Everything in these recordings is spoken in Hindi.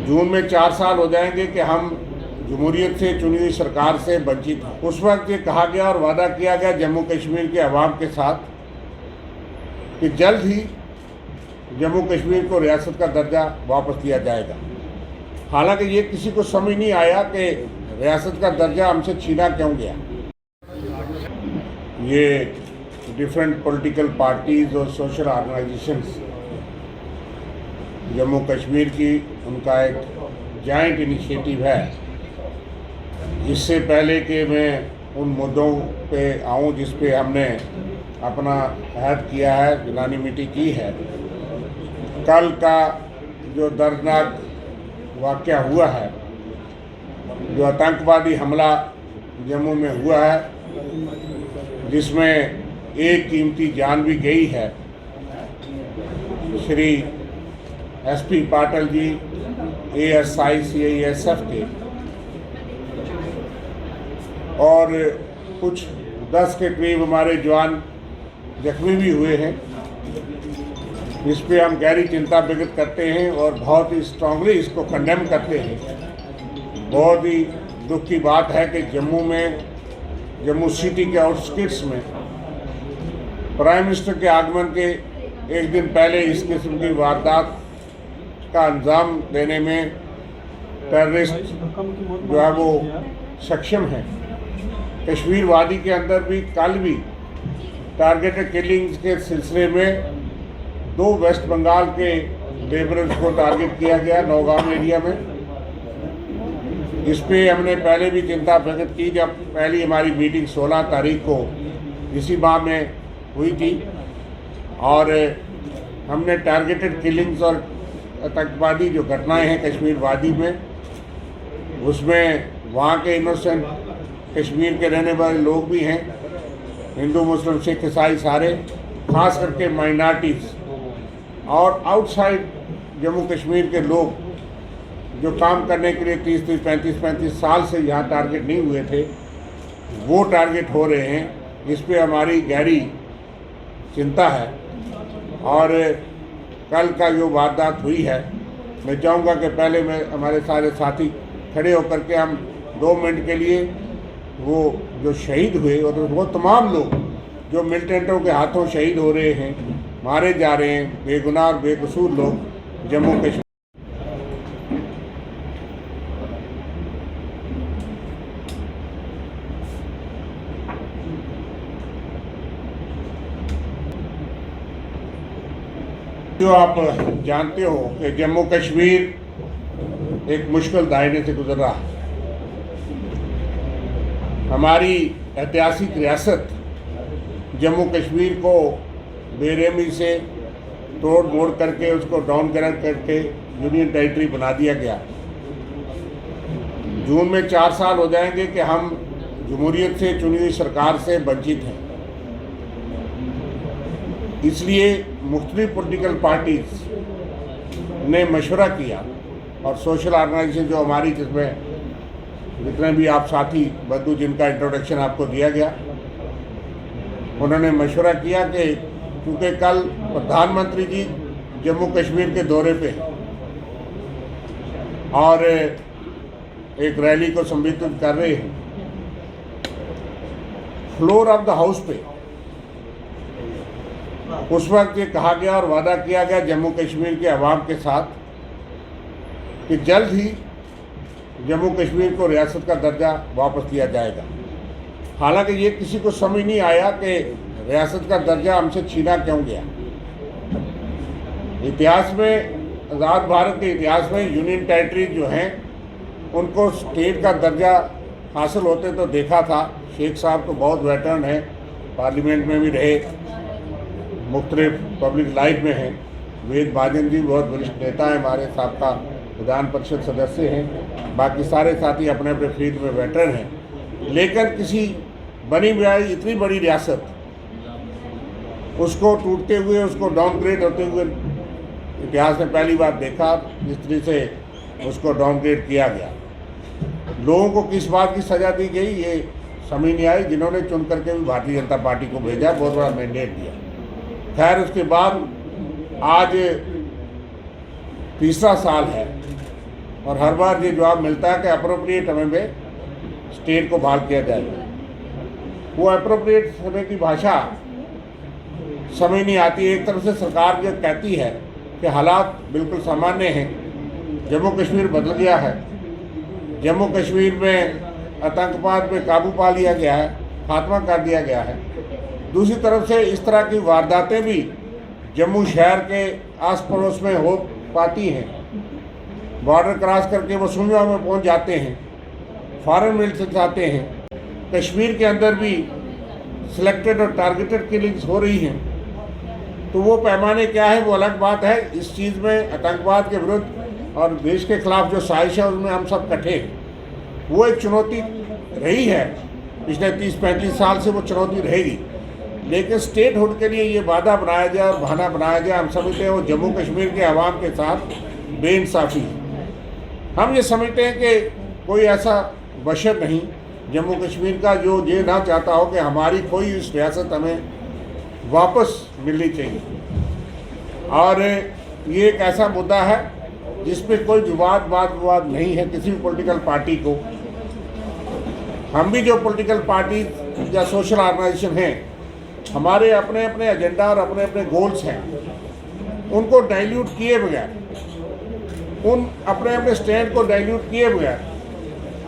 जून में 4 साल हो जाएंगे कि हम जमहूरियत से चुनी हुई सरकार से वंचित हैं। उस वक्त ये कहा गया और वादा किया गया जम्मू कश्मीर के अवाम के साथ कि जल्द ही जम्मू कश्मीर को रियासत का दर्जा वापस दिया जाएगा। हालांकि ये किसी को समझ नहीं आया कि रियासत का दर्जा हमसे छीना क्यों गया। ये डिफरेंट पॉलिटिकल पार्टीज़ और सोशल ऑर्गेनाइजेशंस जम्मू कश्मीर की उनका एक जॉइंट इनिशिएटिव है। इससे पहले कि मैं उन मुद्दों पे आऊँ जिस पे हमने अपना अहद किया है, यूनानिमिटी की है, कल का जो दर्दनाक वाक़या हुआ है, जो आतंकवादी हमला जम्मू में हुआ है जिसमें एक कीमती जान भी गई है, Shri SP Patil ji ASI CISF के, और कुछ 10 के करीब हमारे जवान जख्मी भी हुए हैं। इस पे हम गहरी चिंता व्यक्त करते हैं और बहुत ही स्ट्रांगली इसको कंडेम करते हैं। बहुत ही दुख की बात है कि जम्मू सिटी के आउटस्कर्ट्स में प्राइम मिनिस्टर के आगमन के एक दिन पहले इस किस्म की वारदात का अंजाम देने में टेररिस्ट जो है वो सक्षम है। कश्मीर वादी के अंदर भी कल भी टारगेटेड किलिंग्स के सिलसिले में 2 वेस्ट बंगाल के लेबरर्स को टारगेट किया गया नौगाम एरिया में। इस पे हमने पहले भी चिंता व्यक्त की जब पहली हमारी मीटिंग 16 तारीख को इसी माह में हुई थी, और हमने टारगेटेड किलिंग्स और आतंकवादी जो घटनाएं हैं कश्मीर वादी में, उसमें वहाँ के इनोसेंट कश्मीर के रहने वाले लोग भी हैं, हिंदू मुस्लिम सिख ईसाई सारे, खास करके माइनॉरिटीज़ और आउटसाइड जम्मू कश्मीर के लोग जो काम करने के लिए 30 35 साल से यहाँ टारगेट नहीं हुए थे, वो टारगेट हो रहे हैं। इस पे हमारी गहरी चिंता है। और कल का जो वारदात हुई है, मैं चाहूँगा कि पहले मैं हमारे सारे साथी खड़े होकर के हम 2 मिनट के लिए वो जो शहीद हुए और वो तमाम लोग जो मिलिटेंटों के हाथों शहीद हो रहे हैं, मारे जा रहे हैं, बेगुनाह और बेकसूर लोग जम्मू कश्मीर। जो आप जानते हो कि जम्मू कश्मीर एक मुश्किल दायरे से गुजर रहा है। हमारी ऐतिहासिक रियासत जम्मू कश्मीर को बेरहमी से तोड़ मोड़ करके उसको डाउनग्रेड करके यूनियन टेरिटरी बना दिया गया। जून में 4 साल हो जाएंगे कि हम जमहूरियत से चुनी हुई सरकार से वंचित हैं। इसलिए मुख्तलिफ पॉलिटिकल पार्टीज ने मशवरा किया और सोशल ऑर्गेनाइजेशन जो हमारी, जिसमें जितने भी आप साथी बंधु जिनका इंट्रोडक्शन आपको दिया गया, उन्होंने मशवरा किया कि क्योंकि कल प्रधानमंत्री जी जम्मू कश्मीर के दौरे पे और एक रैली को संबोधित कर रहे हैं, फ्लोर ऑफ द हाउस पे उस वक्त ये कहा गया और वादा किया गया जम्मू कश्मीर के अवाम के साथ कि जल्द ही जम्मू कश्मीर को रियासत का दर्जा वापस दिया जाएगा। हालांकि ये किसी को समझ नहीं आया कि रियासत का दर्जा हमसे छीना क्यों गया। इतिहास में, आज़ाद भारत के इतिहास में यूनियन टेरिटरी जो हैं उनको स्टेट का दर्जा हासिल होते तो देखा था। शेख साहब तो बहुत वेटरन है, पार्लियामेंट में भी रहे, मुख्तलिफ पब्लिक लाइफ में हैं। वेद महाजन जी बहुत वरिष्ठ नेता हैं, हमारे साबका विधान परिषद सदस्य हैं। बाकी सारे साथी अपने अपने फील्ड में वेटरन हैं। लेकिन किसी बनी बनाई इतनी बड़ी रियासत, उसको टूटते हुए, उसको डाउनग्रेड होते हुए इतिहास में पहली बार देखा जिस तरह से उसको डाउनग्रेड किया गया। लोगों को किस बात की सज़ा दी गई ये समझ नहीं आई, जिन्होंने चुन करके भी भारतीय जनता पार्टी को भेजा, बहुत बड़ा मैंडेट दिया। खैर, उसके बाद आज तीसरा साल है और हर बार ये जवाब मिलता है कि अप्रोप्रिएट समय में स्टेट को बहाल किया जाएगा। वो अप्रोप्रिएट समय की भाषा समझ नहीं आती। एक तरफ से सरकार जो कहती है कि हालात बिल्कुल सामान्य हैं, जम्मू कश्मीर बदल गया है, जम्मू कश्मीर में आतंकवाद पे काबू पा लिया गया है, खात्मा कर दिया गया है। दूसरी तरफ से इस तरह की वारदातें भी जम्मू शहर के आस पड़ोस में हो पाती हैं, बॉर्डर क्रॉस करके वो सुनिया में पहुंच जाते हैं, फॉरेन मिलिटेंट जाते हैं। कश्मीर के अंदर भी सिलेक्टेड और टारगेटेड किलिंग्स हो रही हैं। तो वो पैमाने क्या है वो अलग बात है। इस चीज़ में आतंकवाद के विरुद्ध और देश के खिलाफ जो साजिश है उसमें हम सब इकट्ठे हैं। वो एक चुनौती रही है, पिछले 30-35 साल से वो चुनौती रहेगी। लेकिन स्टेट हुड के लिए ये वादा बनाया जाए और बहाना बनाया जाए, हम समझते हैं वो जम्मू कश्मीर के अवाम के साथ बेइंसाफ़ी है। हम ये समझते हैं कि कोई ऐसा बशर नहीं जम्मू कश्मीर का जो ये ना चाहता हो कि हमारी कोई इस रियासत हमें वापस मिलनी चाहिए। और ये एक ऐसा मुद्दा है जिसमें कोई वाद नहीं है किसी भी पॉलिटिकल पार्टी को। हम भी जो पॉलिटिकल पार्टी या सोशल ऑर्गेनाइजेशन हैं, हमारे अपने अपने एजेंडा और अपने अपने गोल्स हैं, उनको डाइल्यूट किए बगैर, उन अपने अपने स्टैंड को डाइल्यूट किए बगैर,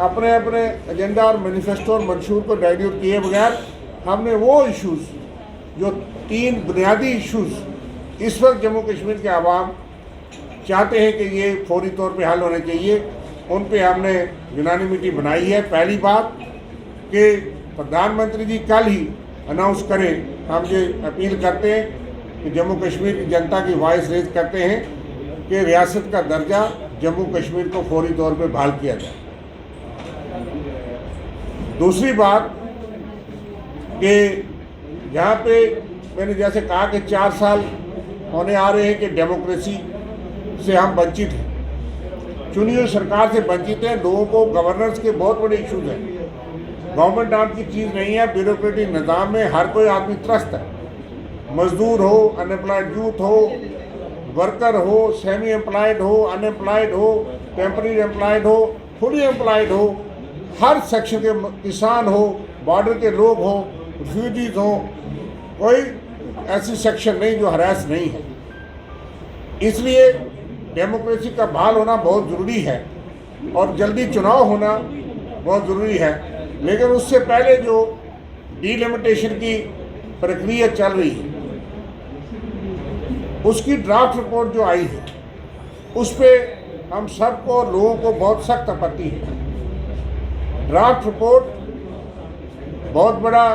अपने अपने एजेंडा और मैनिफेस्टो और मंशूर को डाइल्यूट किए बगैर हमने वो इश्यूज़ जो 3 बुनियादी इश्यूज़ इस वक्त जम्मू कश्मीर के आवाम चाहते हैं कि ये फौरी तौर पे हल होने चाहिए, उन पे हमने यूनानिमिटी बनाई है। पहली बात कि प्रधानमंत्री जी कल ही अनाउंस करें। हम ये अपील करते हैं कि जम्मू कश्मीर की जनता की वॉइस रेज करते हैं कि रियासत का दर्जा जम्मू कश्मीर को फौरी तौर पे बहाल किया जाए। दूसरी बात कि यहाँ पे मैंने जैसे कहा कि 4 साल होने आ रहे हैं कि डेमोक्रेसी से हम वंचित हैं, चुनी हुई सरकार से वंचित हैं। लोगों को गवर्नेंस के बहुत बड़े इश्यूज हैं। गवर्नमेंट नाम की चीज़ नहीं है। ब्यूरोक्रेटिक निज़ाम में हर कोई आदमी त्रस्त है, मजदूर हो, अनएम्प्लॉयड यूथ हो, वर्कर हो, सेमी एम्प्लॉयड हो, अनएम्प्लॉयड हो, टेम्पररी एम्प्लॉयड हो, फुली एम्प्लॉयड हो, हर सेक्शन के, किसान हो, बॉर्डर के लोग हो, रिफ्यूजीज हो, कोई ऐसी सेक्शन नहीं जो हरास नहीं है। इसलिए डेमोक्रेसी का बहाल होना बहुत ज़रूरी है और जल्दी चुनाव होना बहुत ज़रूरी है। लेकिन उससे पहले जो डिलिमिटेशन की प्रक्रिया चल रही है, उसकी ड्राफ्ट रिपोर्ट जो आई है, उस पर हम सबको, लोगों को बहुत सख्त आपत्ति है। ड्राफ्ट रिपोर्ट बहुत बड़ा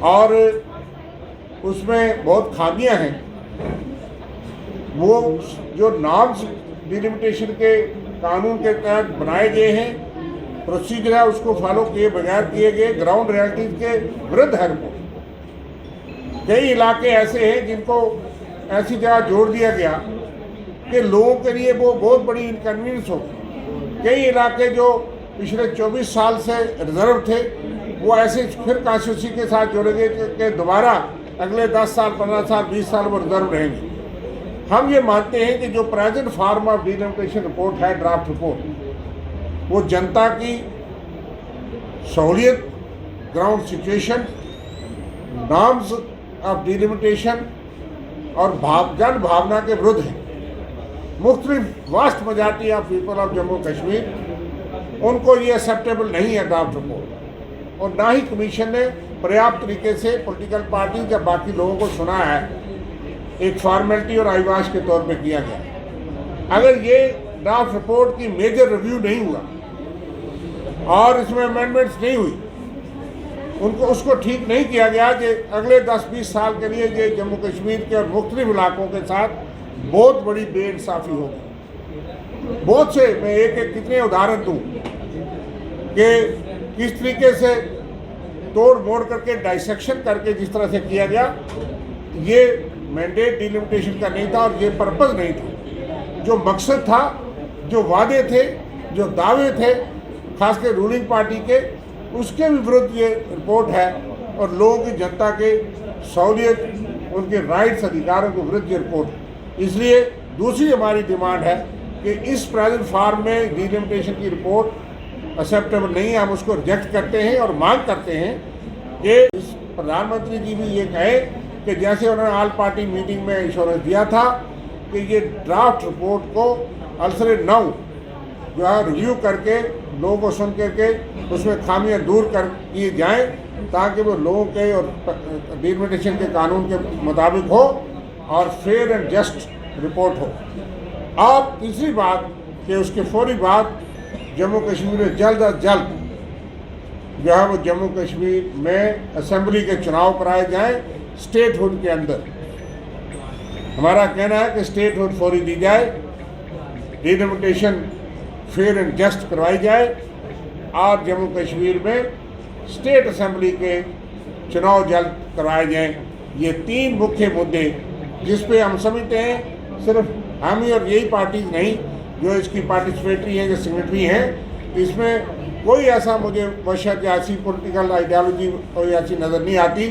और उसमें बहुत खामियां हैं। वो जो नॉर्म्स डिलिमिटेशन के कानून के तहत बनाए गए हैं, प्रोसीजर है, उसको फॉलो किए बगैर किए गए, ग्राउंड रियलिटीज के विरुद्ध है। कई इलाके ऐसे हैं जिनको ऐसी जगह जोड़ दिया गया कि लोगों के लिए वो बहुत बड़ी इनकन्वीनियंस हो। कई इलाके जो पिछले 24 साल से रिजर्व थे, वो ऐसे फिर कॉन्स्टिट्यूंसी के साथ जोड़े गए कि दोबारा अगले 10 साल, 15 साल, 20 साल वो रिजर्व रहेंगे। हम ये मानते हैं कि जो present form of delimitation report है, ड्राफ्ट रिपोर्ट, वो जनता की सहूलियत, ground situation, norms of delimitation और जन भावना के विरुद्ध है। मुख्तलिफ vast majority of people of Jammu Kashmir, उनको ये एक्सेप्टेबल नहीं है ड्राफ्ट रिपोर्ट। और ना ही कमीशन ने पर्याप्त तरीके से पॉलिटिकल पार्टी या बाकी लोगों को सुना है, एक फॉर्मेलिटी और आईवाश के तौर पे किया गया। अगर ये ड्राफ्ट रिपोर्ट की मेजर रिव्यू नहीं हुआ और इसमें अमेंडमेंट्स नहीं हुई, उनको उसको ठीक नहीं किया गया कि अगले 10-20 साल के लिए ये जम्मू कश्मीर के और मुख्तलिफ इलाकों के साथ बहुत बड़ी बेइंसाफ़ी होगी। बहुत से, मैं एक कितने उदाहरण दूँ कि किस तरीके से तोड़ मोड़ करके, डाइसेक्शन करके जिस तरह से किया गया, ये मैंडेट डिलिमिटेशन का नहीं था और ये पर्पज़ नहीं था। जो मकसद था, जो वादे थे, जो दावे थे, खासकर रूलिंग पार्टी के, उसके भी विरुद्ध ये रिपोर्ट है और लोगों की, जनता के सहूलियत, उनके राइट्स, अधिकारों के विरुद्ध ये रिपोर्ट। इसलिए दूसरी हमारी डिमांड है कि इस प्रेजेंट फॉर्म में डिलिमिटेशन की रिपोर्ट एक्सेप्टेबल नहीं है, हम उसको रिजेक्ट करते हैं और मांग करते हैं कि इस प्रधानमंत्री जी भी ये कहे कि जैसे उन्होंने ऑल पार्टी मीटिंग में इंश्योरेंस दिया था कि ये ड्राफ्ट रिपोर्ट को अलसरे 9 जो है रिव्यू करके लोगों को सुन करके उसमें खामियां दूर कर किए जाएँ ताकि वो लोगों के और डिलिमिटेशन के कानून के मुताबिक हो और फेयर एंड जस्ट रिपोर्ट हो। और तीसरी बात कि उसके फौरी बाद जम्मू कश्मीर में जल्द अज जल्द जो है वो जम्मू कश्मीर में असेंबली के चुनाव कराए जाएं स्टेटहुड के अंदर। हमारा कहना है कि स्टेटहुड फौरी दी जाए, डिलिमिटेशन फेयर एंड जस्ट करवाई जाए और जम्मू कश्मीर में स्टेट असेंबली के चुनाव जल्द करवाए जाएं। ये 3 मुख्य मुद्दे जिस पे हम समझते हैं सिर्फ हम ही और यही पार्टीज नहीं जो इसकी पार्टिसिपेटरी हैं, जो सिग्नेटरी हैं, इसमें कोई ऐसा मुझे वशत या ऐसी पॉलिटिकल आइडियालॉजी कोई ऐसी नज़र नहीं आती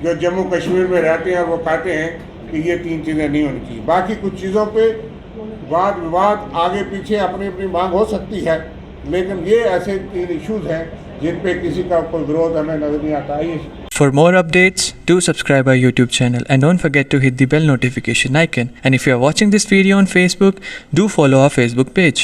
जो जम्मू कश्मीर में रहते हैं और वो कहते हैं कि ये 3 चीज़ें नहीं होनी चाहिए। बाकी कुछ चीज़ों पे वाद विवाद आगे पीछे अपनी अपनी मांग हो सकती है, लेकिन ये ऐसे 3 इश्यूज़ हैं जिन पे किसी का कोई विरोध हमें नज़र नहीं आता है। For more updates, do subscribe our YouTube channel and don't forget to hit the bell notification icon. And if you are watching this video on Facebook, do follow our Facebook page.